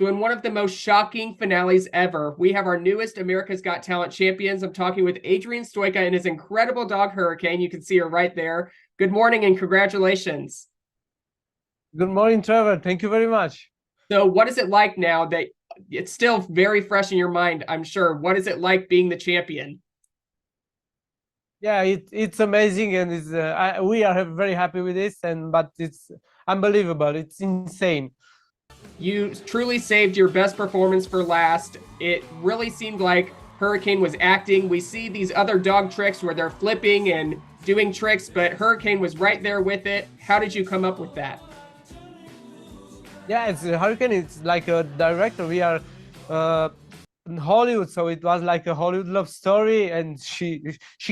So in one of the most shocking finales ever, we have our newest America's Got Talent champions. I'm talking with Adrian Stoica and his incredible dog, Hurricane. You can see her right there. Good morning and congratulations. Good morning, Trevor. Thank you very much. So what is it like now that it's still very fresh in your mind, I'm sure. What is it like being the champion? Yeah, it's amazing, and we are very happy with this, but it's unbelievable. It's insane. You truly saved your best performance for last. It really seemed like Hurricane was acting. We see these other dog tricks where they're flipping and doing tricks, but Hurricane was right there with it. How did you come up with that? Yeah, it's Hurricane. It's like a director. We are in Hollywood, so it was like a Hollywood love story, and she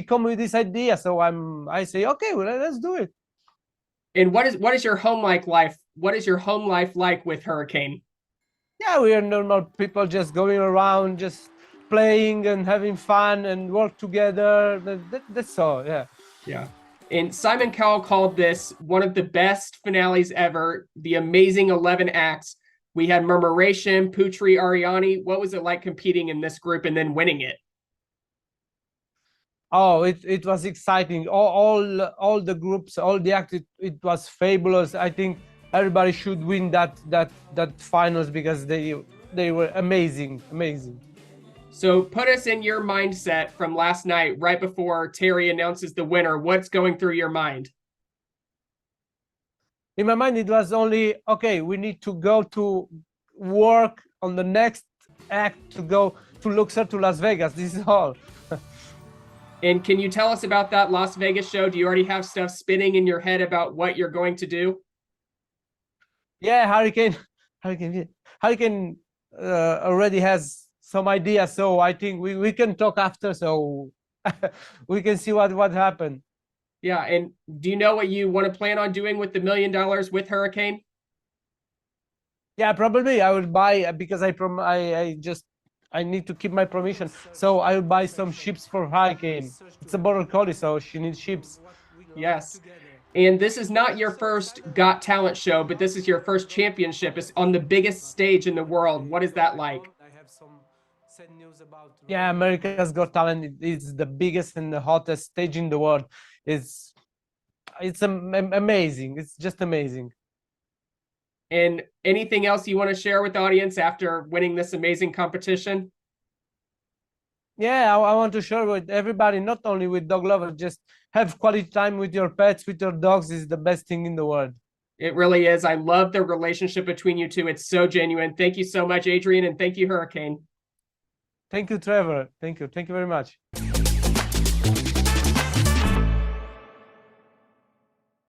come with this idea. So I say, okay, well, let's do it. And what is your home life? What is your home life like with Hurricane? Yeah, we are normal people, just going around, just playing and having fun and work together. That's all. Yeah. Yeah. And Simon Cowell called this one of the best finales ever, the amazing 11 acts. We had Murmuration, Putri, Ariani. What was it like competing in this group and then winning it? Oh, it was exciting. All the groups, all the acts, it was fabulous. I think everybody should win that finals because they were amazing. So put us in your mindset from last night, right before Terry announces the winner. What's going through your mind? In my mind, it was only, okay, we need to go to work on the next act, to go to Luxor, to Las Vegas. This is all. And can you tell us about that Las Vegas show? Do you already have stuff spinning in your head about what you're going to do? Yeah, Hurricane already has some idea, so I think we can talk after, so we can see what happened. Yeah, and do you know what you want to plan on doing with the $1 million with Hurricane? Yeah, probably I will buy, because I need to keep my permission, so I will buy some ships for Hurricane. It's a border collie, so she needs ships. Yes. And this is not your first Got Talent show, but this is your first championship. It's on the biggest stage in the world. What is that like? Yeah, America's Got Talent is the biggest and the hottest stage in the world. It's amazing. It's just amazing. And anything else you want to share with the audience after winning this amazing competition? Yeah, I want to share with everybody, not only with dog lovers, just have quality time with your pets, with your dogs is the best thing in the world. It really is. I love the relationship between you two. It's so genuine. Thank you so much, Adrian, and thank you, Hurricane. Thank you, Trevor. Thank you. Thank you very much.